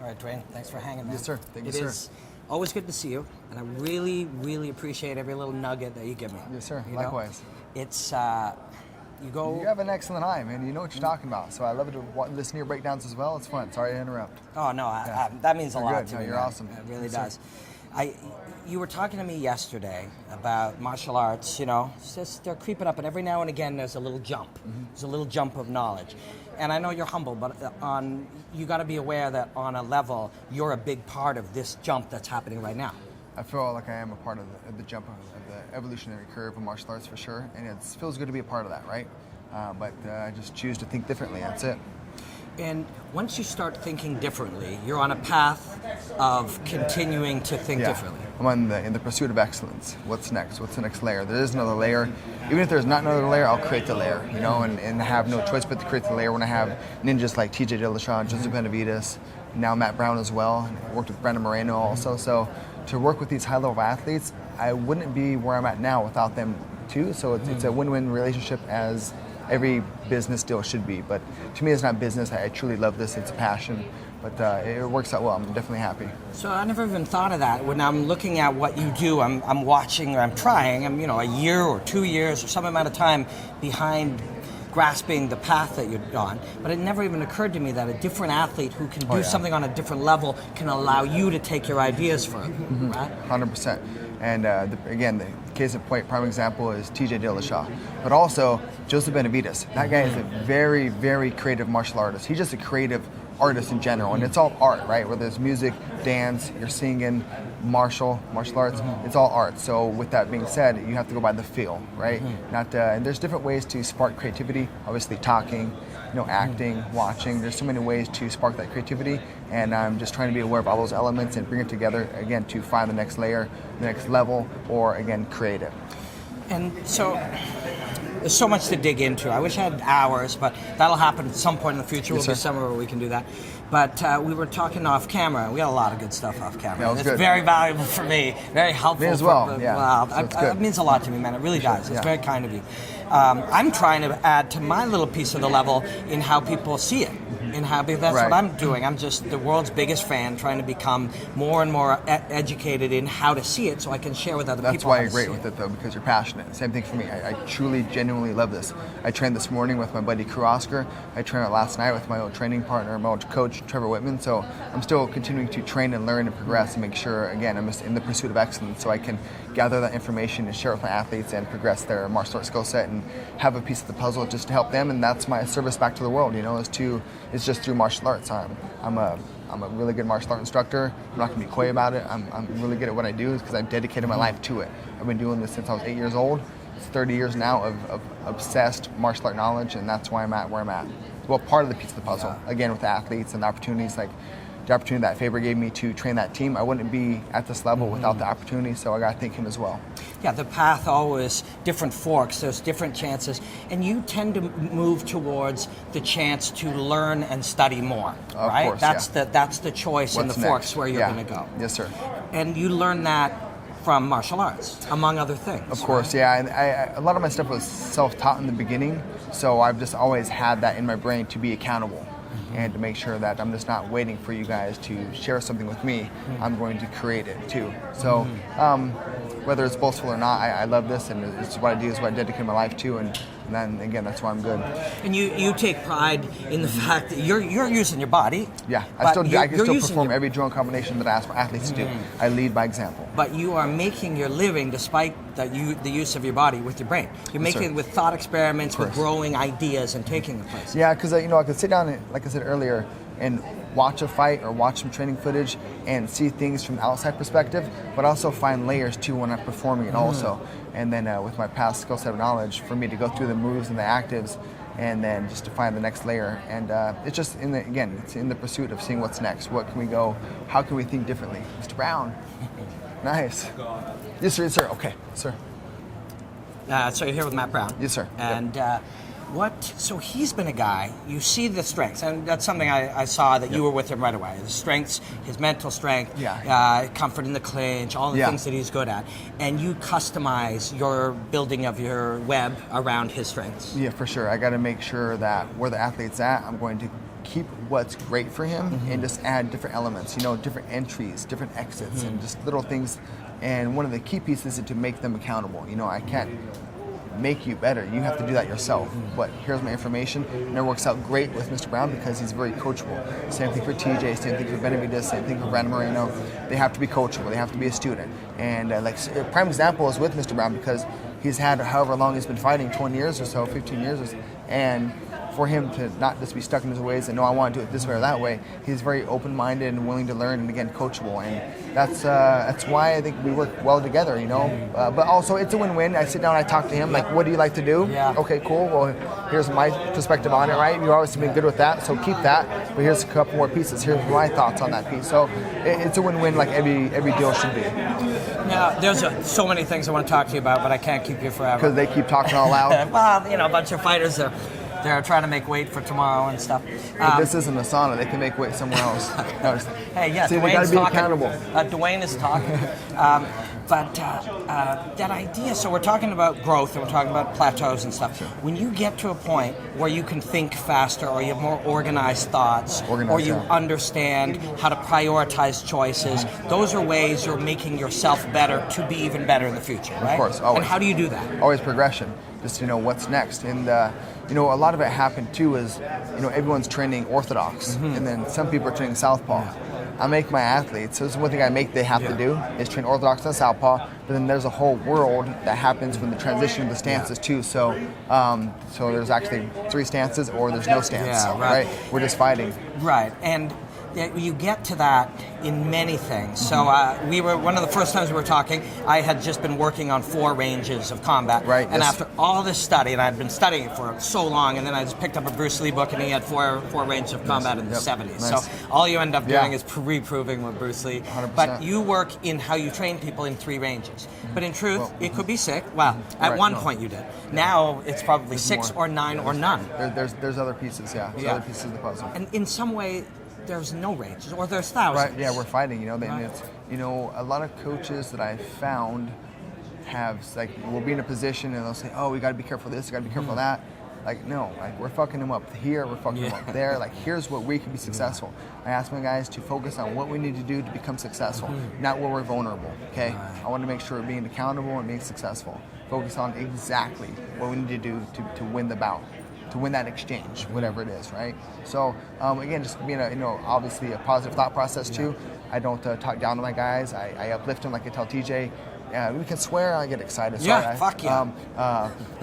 All right, Duane, thanks for hanging, man. Yes, sir. Thank you, sir. It is always good to see you, and I really, really appreciate every little nugget that you give me. Yes, sir. You Likewise. know? It's, you go... You have an excellent eye, man. You know what you're talking about. So I love to listen to your breakdowns as well. It's fun. Sorry to interrupt. Oh, no, that means a lot good. to No, me. you're man. awesome. It really Yes, does. You were talking to me yesterday about martial arts, you know, it's just they're creeping up, and every now and again there's a little jump. There's a little jump of knowledge. And I know you're humble, but you got to be aware that on a level, you're a big part of this jump that's happening right now. I feel like I am a part of the jump of the evolutionary curve of martial arts for sure, and it feels good to be a part of that, right? But I just choose to think differently. That's it. And once you start thinking differently, you're on a path of continuing to think differently. I'm in the pursuit of excellence. What's next? What's the next layer? There is another layer. Even if there's not another layer, I'll create the layer, you know, and have no choice but to create the layer when I have ninjas like TJ Dillashaw, Joseph Benavidez, now Matt Brown as well. I worked with Brandon Moreno also. So to work with these high-level athletes, I wouldn't be where I'm at now without them too. So it's a win-win relationship, as every business deal should be. But to me, it's not business. I truly love this. It's a passion. But it works out well. I'm definitely happy. So I never even thought of that. When I'm looking at what you do, I'm watching, or I'm trying. I'm a year or 2 years or some amount of time behind grasping the path that you're on. But it never even occurred to me that a different athlete who can do something on a different level can allow you to take your ideas further. Right? 100%. And again, the case in point, prime example is TJ Dillashaw. But also, Joseph Benavidez. That guy is a very, very creative martial artist. He's just a creative artist in general. And it's all art, right? Whether it's music, dance, you're singing, martial arts, it's all art. So with that being said, you have to go by the feel, right? And there's different ways to spark creativity. Obviously talking, acting, watching. There's so many ways to spark that creativity, and I'm just trying to be aware of all those elements and bring it together, again, to find the next layer, the next level, or again, create it. And so there's so much to dig into. I wish I had hours, but that'll happen at some point in the future. Yes, Will be somewhere where we can do that. But we were talking off camera. We got a lot of good stuff off camera. Yeah, it's good. very valuable for me, very helpful. Me as well. Wow, So it means a lot to me, man. It really does. It's Yeah. very kind of you. I'm trying to add to my little piece of the level in how people see it. That's what I'm doing. I'm just the world's biggest fan, trying to become more and more educated in how to see it, so I can share with other people. That's why you're great with it, though, because you're passionate. Same thing for me. I truly, genuinely love this. I trained this morning with my buddy Crew Oscar. I trained last night with my old training partner, my old coach, Trevor Whitman. So I'm still continuing to train and learn and progress and make sure, again, I'm just in the pursuit of excellence, so I can gather that information and share it with my athletes and progress their martial arts skill set and have a piece of the puzzle just to help them. And that's my service back to the world. It's just through martial arts. I'm a really good martial art instructor. I'm not going to be coy about it. I'm really good at what I do because I've dedicated my life to it. I've been doing this since I was 8 years old. It's 30 years now of obsessed martial art knowledge, and that's why I'm at where I'm at. Well, part of the piece of the puzzle, again, with the athletes and the opportunities, like the opportunity that Faber gave me to train that team. I wouldn't be at this level without the opportunity, so I got to thank him as well. Yeah, the path always, different forks, there's different chances, and you tend to move towards the chance to learn and study more, right? Of course, that's the choice in the forks where you're going to go. Yes, sir. And you learn that from martial arts, among other things. Of course, yeah. And a lot of my stuff was self-taught in the beginning, so I've just always had that in my brain to be accountable. And to make sure that I'm just not waiting for you guys to share something with me, I'm going to create it too. So whether it's boastful or not, I love this, and it's what I do, is what I dedicate my life to, and then again, that's why I'm good. And you take pride in the fact that you're using your body. Yeah, I can still perform every drill combination that I ask for athletes to do. I lead by example. But you are making your living despite the use of your body with your brain. You're making it with thought experiments, with growing ideas and taking them places. Yeah, because I could sit down and, like I said earlier, and watch a fight or watch some training footage and see things from the outside perspective, but also find layers too when I'm performing it also. And then with my past skill set of knowledge, for me to go through the moves and the actives, and then just to find the next layer. And it's just it's in the pursuit of seeing what's next. What can we go? How can we think differently? Mr. Brown, nice. Yes, sir. Yes, sir. Okay, sir. So you're here with Matt Brown. Yes, sir. And so he's been a guy, you see the strengths, and that's something I saw that you were with him right away. The strengths, his mental strength, comfort in the clinch, all the things that he's good at. And you customize your building of your web around his strengths. Yeah, for sure. I got to make sure that where the athlete's at, I'm going to keep what's great for him and just add different elements, different entries, different exits, and just little things. And one of the key pieces is to make them accountable. I can't make you better. You have to do that yourself. But here's my information. And it works out great with Mr. Brown because he's very coachable. Same thing for TJ, same thing for Benavides, same thing for Brandon Moreno. They have to be coachable. They have to be a student. And a prime example is with Mr. Brown because he's had however long he's been fighting, 20 years or so, 15 years or so, and for him to not just be stuck in his ways and no, I want to do it this way or that way. He's very open-minded and willing to learn, and again, coachable. And that's why I think we work well together. But also it's a win-win. I sit down, I talk to him, like, what do you like to do? Yeah. Okay, cool. Well, here's my perspective on it, right? You've always been good with that, so keep that. But here's a couple more pieces. Here's my thoughts on that piece. So it's a win-win, like every deal should be. Now, there's so many things I want to talk to you about, but I can't kekeep you forever. Because they keep talking all loud. Well, a bunch of fighters are. They're trying to make weight for tomorrow and stuff. But this isn't a sauna. They can make weight somewhere else. Hey, yeah, see, they got to be accountable. Duane is talking. But that idea, so we're talking about growth and we're talking about plateaus and stuff. When you get to a point where you can think faster or you have more organized thoughts or you understand how to prioritize choices, those are ways you're making yourself better to be even better in the future, right? Of course, always. And how do you do that? Always progression. Just, what's next. And, a lot of it happened too is, everyone's training orthodox and then some people are training southpaw. I make my athletes, so this is one thing they have to do is train orthodox and southpaw, but then there's a whole world that happens when the transition of the stances too. So so there's actually 3 stances or there's no stance, right? We're just fighting. Right, and you get to that in many things. So we were, one of the first times we were talking, I had just been working on 4 ranges of combat. Right. And after all this study, and I'd been studying it for so long, and then I just picked up a Bruce Lee book and he had four ranges of combat in the 70s. Nice. So all you end up doing is reproving with Bruce Lee. 100%. But you work in how you train people in 3 ranges. But in truth, it could be 6. Well, at one point you did. Now it's probably 6 or 9 or none. There's other pieces, There's other pieces of the puzzle. And in some way, there's no ranges, or there's thousands. Right, yeah, we're fighting, And it's, a lot of coaches that I've found have, we'll be in a position and they'll say, oh, we got to be careful of this, we got to be careful of that. No, we're fucking them up here, we're fucking them up there. Here's what we can be successful. I ask my guys to focus on what we need to do to become successful, not where we're vulnerable, okay? I want to make sure we're being accountable and being successful. Focus on exactly what we need to do to win the bout, to win that exchange, whatever it is, right? So again, just being obviously a positive thought process too. I don't talk down to my guys. I uplift them like I tell TJ. We can swear. I get excited. Fuck yeah.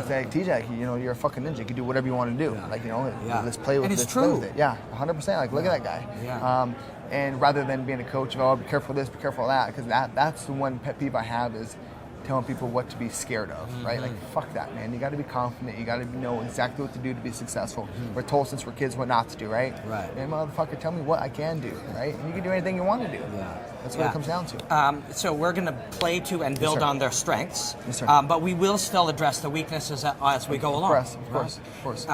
Say, TJ, you're a fucking ninja. You can do whatever you want to do. Let's play with it. And it's true. With it. Yeah, 100%. Look at that guy. Yeah. And rather than being a coach of, be careful of this, be careful of that, because that's the one pet peeve I have is telling people what to be scared of, right? Fuck that, man. You got to be confident. You got to know exactly what to do to be successful. We're told since we're kids what not to do, right? Right. And motherfucker, tell me what I can do, right? And you can do anything you want to do. Yeah. That's what it comes down to. So we're going to play to and build on their strengths. Yes, sir. But we will still address the weaknesses as we go along. Of course.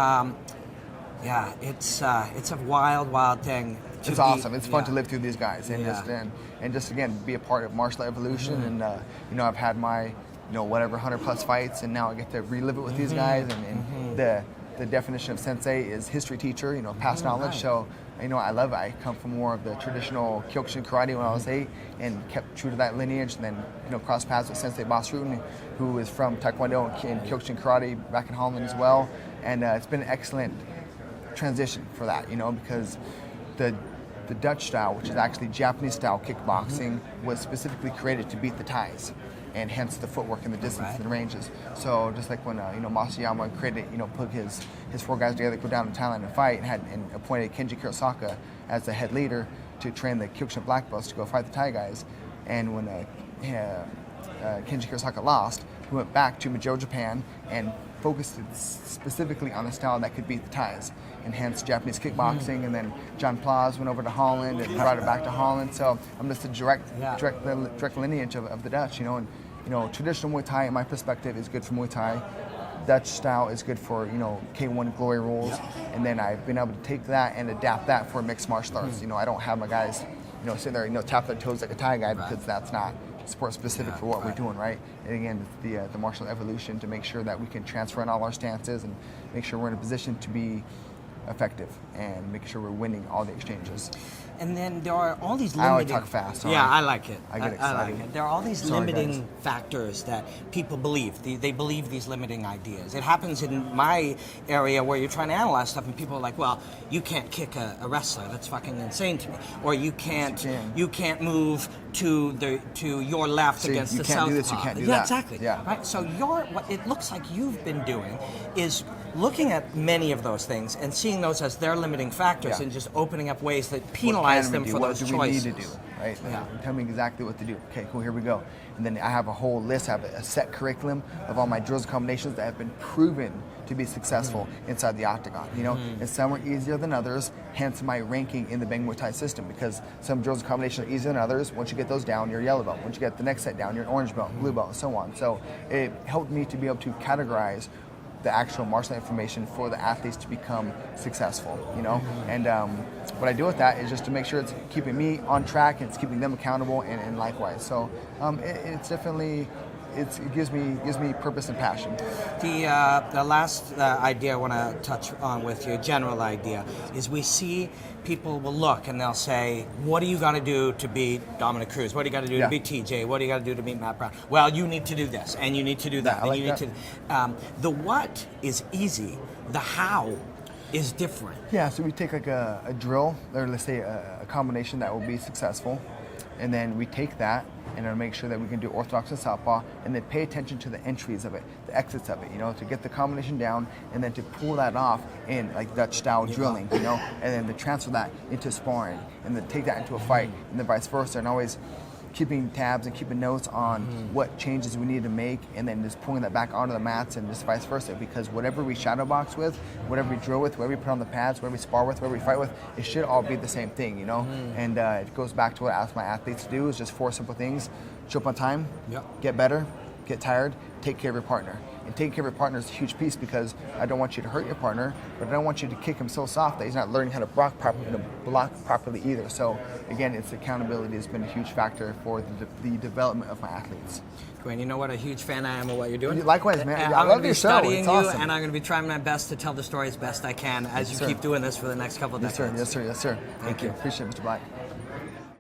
Yeah, it's a wild thing. It's awesome. It's fun to live through these guys and just again be a part of martial evolution. And I've had my 100 plus fights, and now I get to relive it with these guys. And the definition of sensei is history teacher. Past knowledge. Right. So I love it. I come from more of the traditional Kyokushin karate when I was 8, and kept true to that lineage. And then crossed paths with Sensei Basruden, who is from Taekwondo and Kyokushin karate back in Holland as well. And it's been an excellent transition for that, because the Dutch style, which is actually Japanese style kickboxing, was specifically created to beat the Thais, and hence the footwork and the distance and the ranges. So just like when Masayama created, put his 4 guys together, go down to Thailand and fight, and appointed Kenji Kurosaka as the head leader to train the Kyokushin black belts to go fight the Thai guys. And when Kenji Kurosaka lost, he went back to Majo, Japan, and focused specifically on a style that could beat the Thais, and hence Japanese kickboxing. And then John Plaaz went over to Holland and brought it back to Holland. So I'm just a direct lineage of the Dutch, and traditional Muay Thai, in my perspective, is good for Muay Thai. Dutch style is good for K1 glory rules, and then I've been able to take that and adapt that for mixed martial arts. I don't have my guys sit there tap their toes like a Thai guy, because that's not sport specific for what we're doing, right? And again, it's the martial evolution to make sure that we can transfer in all our stances and make sure we're in a position to be effective and making sure we're winning all the exchanges. And then there are all these I limiting... always talk fast. Sorry. Yeah, I like it. I get excited. like it. There are all these Sorry, limiting guys. factors that people believe. They believe these limiting ideas. It happens in my area where you're trying to analyze stuff, and people are like, "Well, you can't kick a wrestler. That's fucking insane to me." Or you can't move to your left against the southpaw. You can't do this. You can't do that. Yeah, exactly. Yeah. Right. So what it looks like you've been doing is looking at many of those things and seeing those as their limiting factors, and just opening up ways that penalize them for those choices. What do we need to do, right? Yeah. Tell me exactly what to do. Okay, cool, here we go. And then I have a whole list, I have a set curriculum of all my drills and combinations that have been proven to be successful inside the octagon, you know? And some are easier than others, hence my ranking in the Bang Muay Thai system, because some drills and combinations are easier than others. Once you get those down, you're a yellow belt. Once you get the next set down, you're an orange belt, blue belt, and so on. So it helped me to be able to categorize the actual martial information for the athletes to become successful, you know? And what I do with that is just to make sure it's keeping me on track and it's keeping them accountable, and likewise. So it's definitely, it gives me purpose and passion. The last idea I want to touch on with you, general idea, is we see people will look and they'll say, what do you got to do to beat Dominic Cruz? What do you got to do to beat TJ? What do you got to do to beat Matt Brown? Well, you need to do this, and you need to do that, and you need to... the what is easy, the how is different. Yeah, so we take like a drill, or let's say a combination that will be successful, and then we take that and then make sure that we can do orthodox and southpaw, and then pay attention to the entries of it, the exits of it, you know, to get the combination down, and then to pull that off in like Dutch style drilling, you know, and then to transfer that into sparring, and then take that into a fight, and then vice versa, and always keeping tabs and keeping notes on what changes we need to make, and then just pulling that back onto the mats, and just vice versa, because whatever we shadow box with, whatever we drill with, whatever we put on the pads, whatever we spar with, whatever we fight with, it should all be the same thing, you know? And it goes back to what I ask my athletes to do, is just 4 simple things: show up on time, get better, get tired, take care of your partner. And taking care of your partner is a huge piece, because I don't want you to hurt your partner, but I don't want you to kick him so soft that he's not learning how to block properly either. So again, it's accountability has been a huge factor for the development of my athletes. Duane, you know what a huge fan I am of what you're doing? Likewise, man. I love your show. Studying it's you, awesome. and I'm going to be trying my best to tell the story as best I can as you keep doing this for the next couple of decades. Yes, sir. Thank you. Appreciate it, Mr. Black.